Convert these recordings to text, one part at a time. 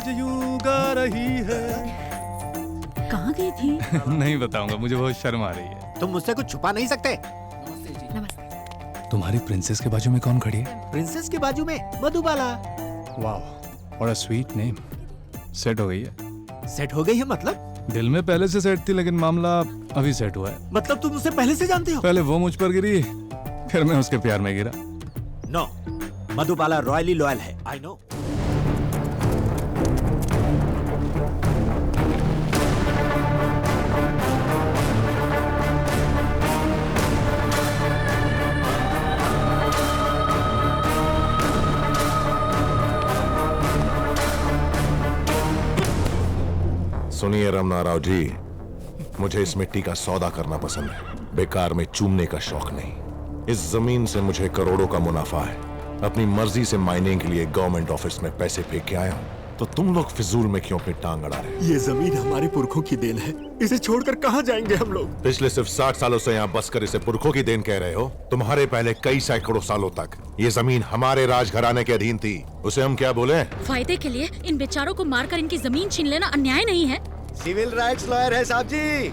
आज यूं गा रही है। कहाँ गई थी? नहीं बताऊंगा, मुझे बहुत शर्म आ रही है। तुम मुझसे कुछ छुपा नहीं सकते। नमस्ते। तुम्हारी प्रिंसेस के बाजू में कौन खड़ी है? प्रिंसेस के बाजू में मधुबाला। वाह, what a sweet name. Set हो गई है? सेट हो गई है मतलब? दिल में पहले से सेट थी, लेकिन मामला अभी सेट हुआ है। मतलब तुम उसे पहले से जानते हो? पहले वो मुझ पर गिरी, फिर मैं उसके प्यार में गिरा। नो, मधुबाला रॉयली लॉयल है। I know. सुनिए रमना राव जी, मुझे इस मिट्टी का सौदा करना पसंद है, बेकार में चूमने का शौक नहीं। इस जमीन से मुझे करोड़ों का मुनाफा है। अपनी मर्जी से माइनिंग के लिए गवर्नमेंट ऑफिस में पैसे फेंक के आया हूँ, तो तुम लोग फिजूल में क्यों अपनी टांग अड़ा रहे? ये जमीन हमारे पुरखों की देन है, इसे छोड़कर कहाँ जाएंगे हम लोग? पिछले सिर्फ 60 सालों से यहाँ बसकर इसे पुरखों की देन कह रहे हो। तुम्हारे पहले कई सैकड़ों सालों तक ये जमीन हमारे राजघराने के अधीन थी। उसे हम क्या बोले? फायदे के लिए इन बेचारों को मारकर इनकी जमीन छीन लेना अन्याय नहीं है? सिविल राइट्स लॉयर है साहब जी।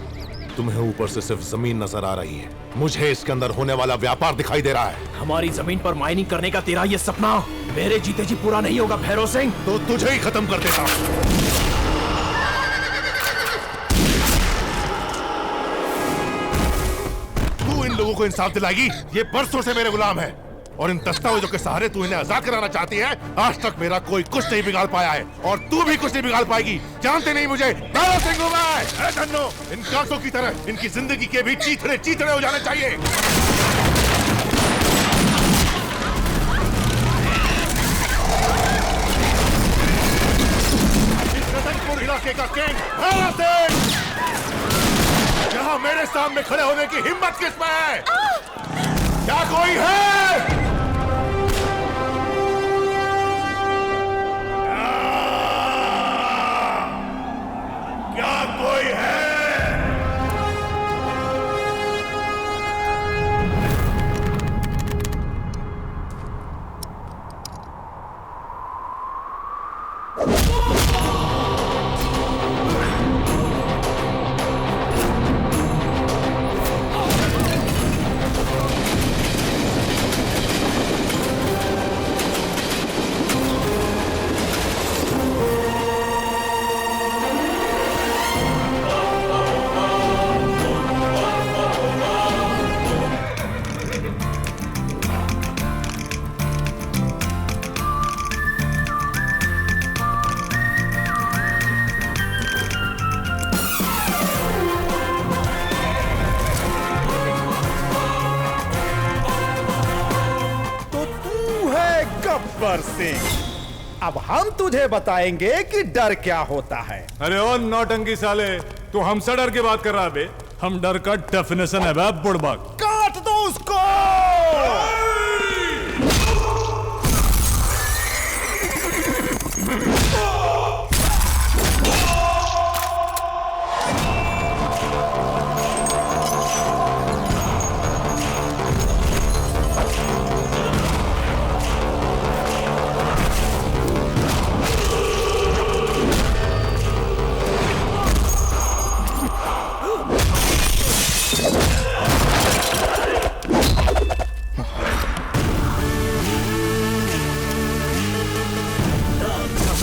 तुम्हें ऊपर से सिर्फ जमीन नजर आ रही है, मुझे इसके अंदर होने वाला व्यापार दिखाई दे रहा है। हमारी जमीन पर माइनिंग करने का तेरा ये सपना मेरे जीते जी पूरा नहीं होगा भैरव सिंह। तो तुझे ही खत्म कर देता हूं। तू इन लोगों को इंसाफ दिलाएगी? ये बरसों से मेरे गुलाम है और इन दस्तावेजों के सहारे तू इन्हें आजाद कराना चाहती है। आज तक मेरा कोई कुछ नहीं बिगाड़ पाया है और तू भी कुछ नहीं बिगाड़ पाएगी। जानते नहीं मुझे? भैरव सिंह हूं मैं। ए धन्नो, इन कांटों की तरह इनकी जिंदगी के भी चीथड़े चीथड़े हो जाने चाहिए। इस रतनपुर इलाके का किंग भैरव सिंह यहाँ मेरे सामने खड़े होने की हिम्मत किसमें है? क्या कोई है? क्या कोई है? गब्बर सिंह, अब हम तुझे बताएंगे कि डर क्या होता है। अरे ओ नौटंकी साले, तू हमसे डर की बात कर रहा है बे? हम डर का डेफिनेशन है बे बुड़बक। काट दो उसको।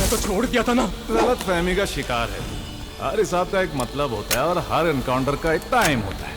तो छोड़ दिया था ना। गलत फहमी का शिकार है। हर हिसाब का एक मतलब होता है और हर एनकाउंटर का एक टाइम होता है।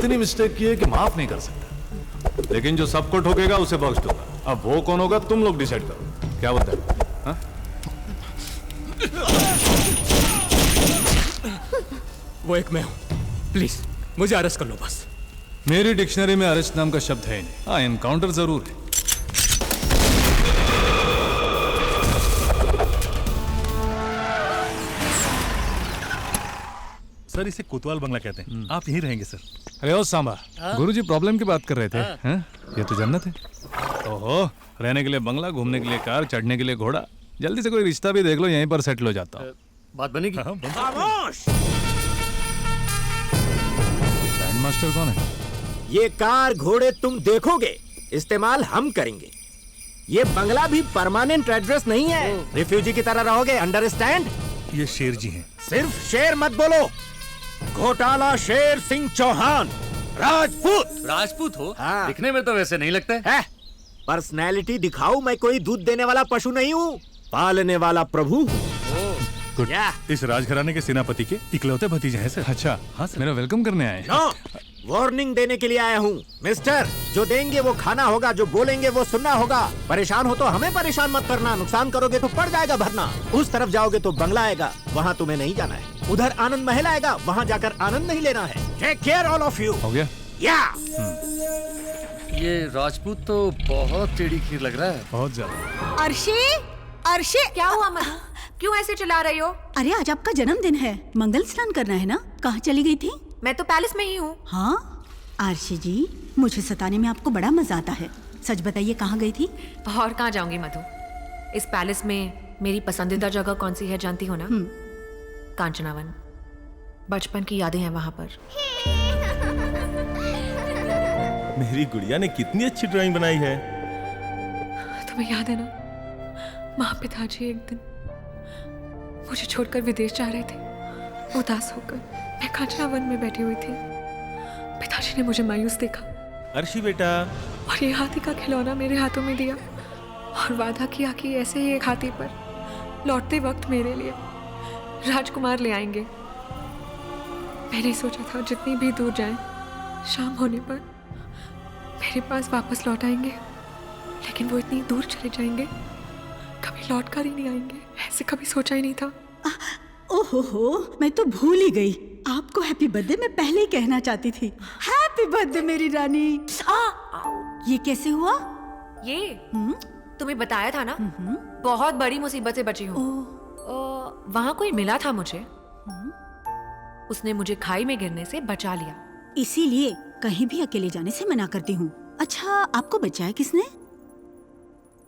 इतनी मिस्टेक की है कि माफ नहीं कर सकता, लेकिन जो सबको ठोकेगा उसे बख्श दूंगा। अब वो कौन होगा तुम लोग डिसाइड करो, क्या बोलते हैं? हाँ? वो एक मैं हूँ, प्लीज मुझे अरेस्ट कर लो बस। मेरी डिक्शनरी में अरेस्ट नाम का शब्द है ही नहीं। हाँ, एनकाउंटर जरूर है। सर इसे कोतवाल बंगला कहते हैं, आप यहीं रहेंगे सर। अरे ओ सांबा, गुरुजी प्रॉब्लम की बात कर रहे थे। हैं? ये तो जन्नत है। ओहो, रहने के लिए बंगला, घूमने के लिए कार, चढ़ने के लिए घोड़ा। जल्दी से कोई रिश्ता भी देख लो, यहीं पर सेटल हो जाता हूँ। बात बनेगी? खामोश! ग्रैंड मास्टर कौन है? ये कार घोड़े तुम देखोगे, इस्तेमाल हम करेंगे। ये बंगला भी परमानेंट एड्रेस नहीं है, रिफ्यूजी की तरह रहोगे, अंडरस्टैंड? ये शेर जी हैं। सिर्फ शेर मत बोलो, घोटाला शेर सिंह चौहान, राजपूत। राजपूत हो? हाँ। दिखने में तो वैसे नहीं लगते। है पर्सनैलिटी दिखाऊं, मैं कोई दूध देने वाला पशु नहीं हूँ, पालने वाला प्रभु हूँ। गुड। क्या? इस राजघराने के सेनापति के इकलौते भतीजे हैं सर। अच्छा, हाँ सर। मेरा वेलकम करने आए हैं। नो, वार्निंग देने के लिए आया हूँ मिस्टर। जो देंगे वो खाना होगा, जो बोलेंगे वो सुनना होगा। परेशान हो तो हमें परेशान मत करना, नुकसान करोगे तो पड़ जाएगा भरना। उस तरफ जाओगे तो बंगला आएगा, वहाँ तुम्हें नहीं जाना है। उधर आनंद महल आएगा, वहाँ जाकर आनंद नहीं लेना है। Take care all of you. हो गया? या ये राजपूत तो बहुत टेढ़ी खीर लग रहा है। बहुत ज्यादा। अर्शी, अर्शी, क्या हुआ मधु? क्यों ऐसे चिल्ला रही हो? अरे आज आपका जन्मदिन है, मंगल स्नान करना है ना? कहाँ चली गई थी? मैं तो पैलेस में ही हूँ। हाँ आरशी जी, मुझे सताने में आपको बड़ा मजा आता है। सच बताइए कहाँ गई थी? और कहाँ जाऊंगी मधु? इस पैलेस में मेरी पसंदीदा जगह कौन सी है जानती हो ना? कांचनावन। बचपन की यादें हैं वहाँ पर। मेरी गुड़िया ने कितनी अच्छी ड्राइंग बनाई है। तुम्हें याद है ना, माँ पिताजी एक दिन मुझे छोड़कर विदेश जा रहे थे। उदास होकर मैं कांचनावन में बैठी हुई थी। पिताजी ने मुझे मायूस देखा अर्शी बेटा, और ये हाथी का खिलौना मेरे हाथों में दिया और वादा किया कि ऐसे ही एक हाथी पर लौटते वक्त मेरे लिए राजकुमार ले आएंगे। मैंने सोचा था जितनी भी दूर जाएं, शाम होने पर मेरे पास वापस लौट आएंगे, लेकिन वो इतनी दूर चले जाएंगे, कभी लौट कर ही नहीं आएंगे। ऐसे कभी सोचा ही नहीं था। ओहो, मैं तो भूल ही गई। आपको हैप्पी बर्थडे मैं पहले ही कहना चाहती थी। हैप्पी बर्थडे मेरी रानी। ये कैसे हुआ? ये तुम्हें बताया था ना, बहुत बड़ी मुसीबत से बची हूँ। वहाँ कोई मिला था मुझे, उसने मुझे खाई में गिरने से बचा लिया। इसीलिए कहीं भी अकेले जाने से मना करती हूँ। अच्छा, आपको बचाया किसने?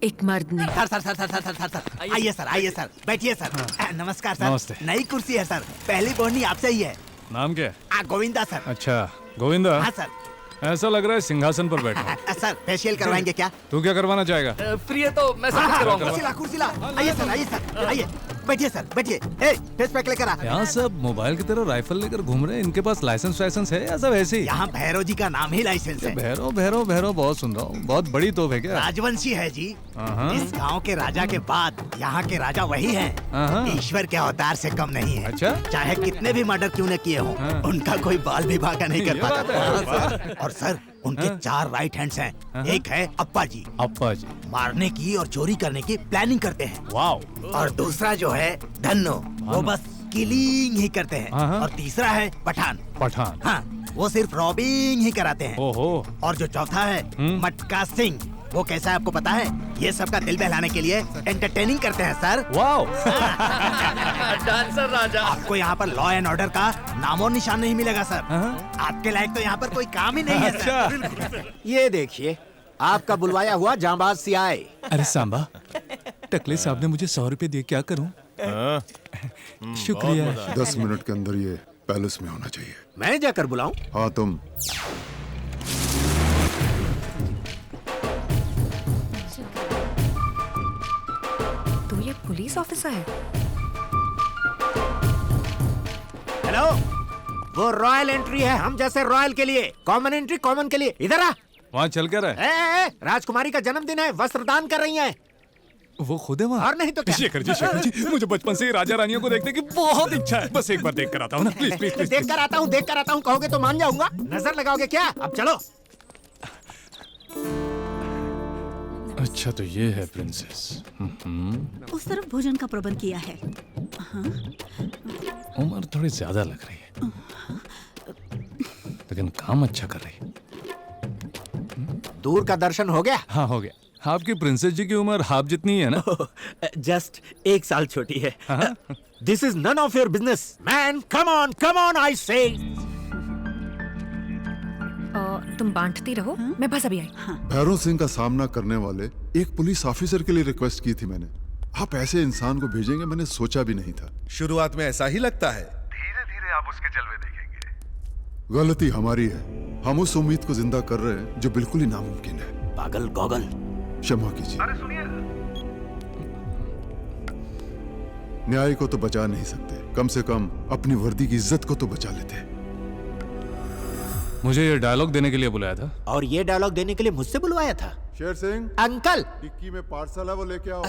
एक मर्द ने। Sir sir sir sir sir sir sir आइए सर, आइए सर, बैठिए सर। नमस्कार सर। नमस्ते। नई कुर्सी है सर, पहली बोनी आपसे ही है। नाम क्या है? गोविंदा सर। अच्छा, गोविंदा। हाँ सर। ऐसा लग रहा है सिंहासन पर बैठा। सर फेशियल करवाएंगे क्या? तू क्या करवाना चाहेगा? फ्री है तो मैं सब कुछ करवाऊंगा। कुर्सी ला, कुर्सी ला। आइए सर, आइए सर, आइए, बैठिए सर, बैठिए। फेस पैक लेकर आ। यहाँ सब मोबाइल की तरह राइफल लेकर घूम रहे हैं। इनके पास लाइसेंस वाइसेंस है या सब ऐसे ही? यहाँ भैरव जी का नाम ही लाइसेंस है। भैरव भैरव भैरव बहुत सुन रहा हूँ। बहुत बड़ी तोप है क्या? राजवंशी है जी। हाँ। इस गांव के राजा के बाद यहाँ के राजा वही हाँ। हैं। ईश्वर के अवतार से कम नहीं है। अच्छा? चाहे कितने भी मर्डर क्यों न किए हों, हाँ। उनका कोई बाल भी बांका नहीं कर ये बात पाता। है। हाँ, सर। और सर उनके 4 राइट हैंड्स हैं। एक है अप्पा जी, अप्पा जी मारने की और चोरी करने की प्लानिंग करते हैं। वाह। और दूसरा जो है धन्नो, वो बस किलिंग ही करते हैं। हाँ। और तीसरा है पठान। पठान। हाँ, वो सिर्फ रॉबिंग ही कराते हैं। ओहो। और जो चौथा है मटका सिंह, वो कैसा है आपको पता है? ये सबका दिल बहलाने के लिए एंटरटेनिंग करते हैं सर। वाओ। डांसर राजा। आपको यहाँ पर लॉ एंड ऑर्डर का नामो निशान नहीं मिलेगा सर। हाँ। आपके लायक तो यहाँ पर कोई काम ही नहीं है सर। अच्छा। ये देखिए, आपका बुलवाया हुआ जांबाज सियाए। अरे सांबा, टकले साहब ने मुझे 100 रुपए दिए, क्या करूं? शुक्रिया। 10 मिनट के अंदर ये पैलेस में होना चाहिए। मैं जाकर बुलाऊं? हाँ तुम। तो ये पुलिस ऑफिसर है? हेलो, वो रॉयल एंट्री है हम जैसे रॉयल के लिए, कॉमन एंट्री कॉमन के लिए। इधर आ। वहाँ चल क्या रहा है? राजकुमारी का जन्मदिन है, वस्त्र दान कर रही हैं। वो खुद है वहाँ? और नहीं तो क्या? शेखर जी मुझे बचपन से ही राजा रानियों को देखने की बहुत इच्छा है। बस एक बार देख कर आता हूँ ना, प्लीज प्लीज प्लीज। देख कर आता हूँ कहोगे तो मान जाऊंगा। नजर लगाओगे क्या? अब चलो। अच्छा तो ये है प्रिंसेस। उस तरफ भोजन का प्रबंध किया है। उम्र थोड़ी ज्यादा लग रही है, लेकिन काम अच्छा कर रही है। दूर का दर्शन हो गया? हाँ हो गया। आपकी प्रिंसेस जी की उम्र हाफ जितनी है ना? जस्ट 1 साल छोटी है। This is none of your business man. Come on I say. तुम बांटती रहो, मैं बस अभी आई। भैरव सिंह का सामना करने वाले एक पुलिस ऑफिसर के लिए रिक्वेस्ट की थी मैंने। आप ऐसे इंसान को भेजेंगे मैंने सोचा भी नहीं था। शुरुआत में ऐसा ही लगता है, धीरे धीरे आप उसके जलवे देखेंगे। गलती हमारी है, हम उस उम्मीद को जिंदा कर रहे हैं जो बिल्कुल ही नामुमकिन है। पागल गॉगल, क्षमा कीजिए। अरे सुनिए, न्याय को तो बचा नहीं सकते, कम से कम अपनी वर्दी की इज्जत को तो बचा लेते। मुझे ये डायलॉग देने के लिए बुलाया था। और ये डायलॉग देने के लिए मुझसे बुलवाया था? शेर सिंह अंकल, टिक्की में पार्सल है वो लेके आओ।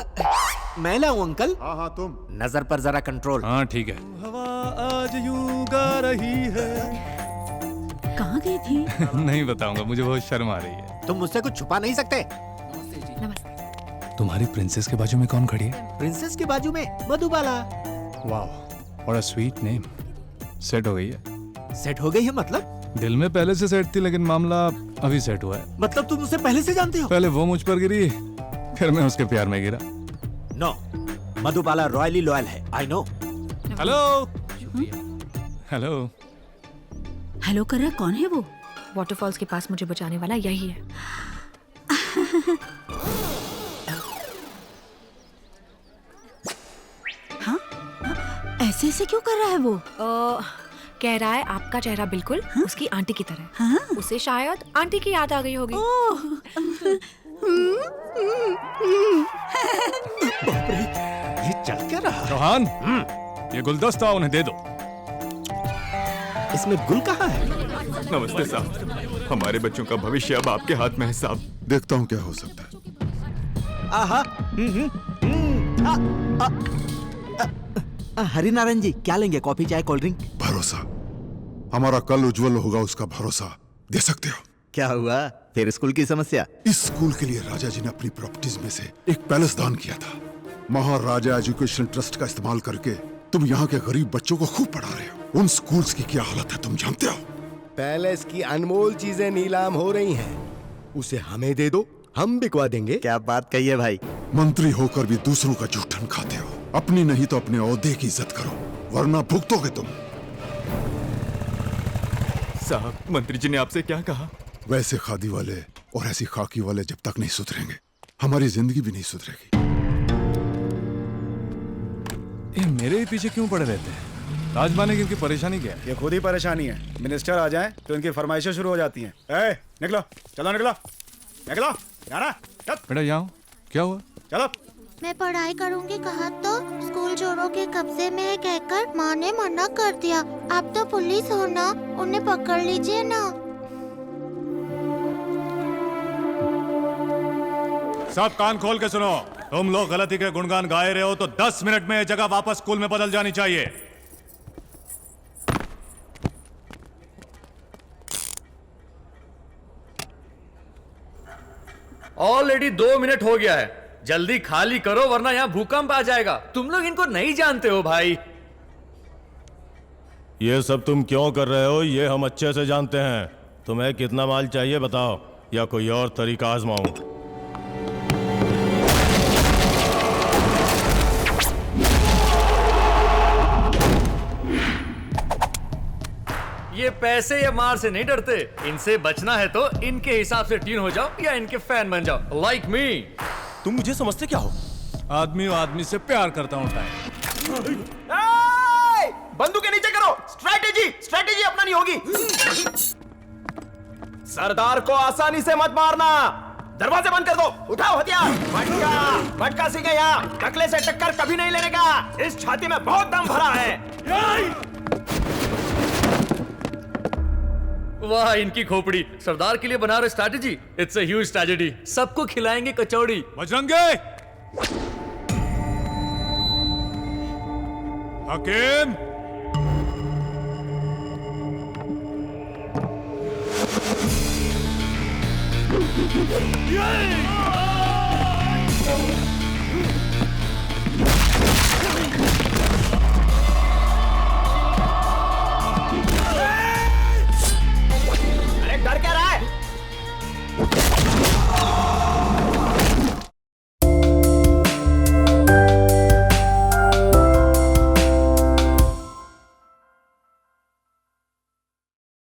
मैं लाऊं अंकल? हाँ तुम। नजर पर जरा कंट्रोल। हाँ ठीक है। हवा आज यूं गा रही है। कहाँ गई थी? नहीं बताऊंगा, मुझे बहुत शर्म आ रही है। तुम मुझसे कुछ छुपा नहीं सकते। तुम्हारी प्रिंसेस के बाजू में कौन खड़ी है? प्रिंसेस के बाजू में मधुबाला। वाह, what a sweet name. Set हो गई है? सेट हो गई है मतलब? दिल में पहले से सेट थी, लेकिन मामला अभी सेट हुआ है। मतलब तुम उसे पहले से जानते हो? पहले वो मुझ पर गिरी, फिर मैं उसके प्यार में गिरा। नो, मधुबाला रॉयली लॉयल है। I know. Hello hello hello कर रहा, कौन है वो? वाटरफॉल्स के पास मुझे बचाने वाला यही है। हाँ? ऐसे ऐसे क्यों कर रहा है वो? कह रहा है आपका चेहरा बिल्कुल उसकी आंटी की तरह। हाँ? उसे शायद आंटी की याद आ गई होगी। ये चल क्या रहा? चौहान, ये गुलदस्ता उन्हें दे दो। इसमें गुल कहाँ है? नमस्ते साहब, हमारे बच्चों का भविष्य अब आपके हाथ में है साहब। देखता हूँ क्या हो सकता है। आहा। हरिनारायण जी, क्या लेंगे? कॉफी, चाय, कोल्ड ड्रिंक? भरोसा, हमारा कल उज्जवल होगा उसका भरोसा दे सकते हो। क्या हुआ फिर? स्कूल की समस्या? इस स्कूल के लिए राजा जी ने अपनी प्रॉपर्टीज में से एक पैलेस दान किया था। महाराजा एजुकेशन ट्रस्ट का इस्तेमाल करके तुम यहाँ के गरीब बच्चों को खूब पढ़ा रहे हो। उन स्कूल्स की क्या हालत है तुम जानते हो? पैलेस की अनमोल चीजें नीलाम हो रही हैं, उसे हमें दे दो, हम बिकवा देंगे। क्या बात कही है भाई। मंत्री होकर भी दूसरों का जूठन खाते हो। अपनी नहीं तो अपने ओहदे की इज्जत करो, वरना भुगतोगे तुम। साहब, मंत्री जी ने आपसे क्या कहा? वैसे खादी वाले और ऐसी खाकी वाले जब तक नहीं सुधरेंगे, हमारी जिंदगी भी नहीं सुधरेगी। ये मेरे ही पीछे क्यों पड़े रहते हैं? राजमाने की इनकी परेशानी क्या है? ये खुद ही परेशानी है। मिनिस्टर आ जाएं तो इनकी फरमाइशें शुरू हो जाती हैं। ए, निकलो, चलो निकलो, निकलो, जाना। बेटा यहाँ क्या हुआ? चलो। मैं पढ़ाई करूंगी कहा तो स्कूल चोरों के कब्जे में है कहकर माँ ने मना कर दिया। आप तो पुलिस हो ना, उन्हें पकड़ लीजिए ना। सब कान खोल के सुनो। तुम लोग गलती के गुणगान गाए रहे हो तो 10 मिनट में ये जगह वापस स्कूल में बदल जानी चाहिए। ऑलरेडी 2 मिनट हो गया है, जल्दी खाली करो वरना यहाँ भूकंप आ जाएगा। तुम लोग इनको नहीं जानते हो भाई। ये सब तुम क्यों कर रहे हो ये हम अच्छे से जानते हैं। तुम्हें कितना माल चाहिए बताओ, या कोई और तरीका आजमाऊं? ये पैसे या मार से नहीं डरते। इनसे बचना है तो इनके हिसाब से ट्यून हो जाओ या इनके फैन बन जाओ, लाइक मी। तुम मुझे समझते क्या हो? आदमी आदमी से प्यार करता हूँ। टाइम बंदूक के नीचे करो। स्ट्रैटेजी अपनानी होगी। सरदार को आसानी से मत मारना। दरवाजे बंद कर दो। उठाओ हथियार। भटका सिंह है यहाँ। टकले से टक्कर कभी नहीं लेने का। इस छाती में बहुत दम भरा है। वाह, इनकी खोपड़ी। सरदार के लिए बना रहे strategy. It's a huge tragedy. सबको खिलाएंगे कचौड़ी। बजरंगे हाकिम,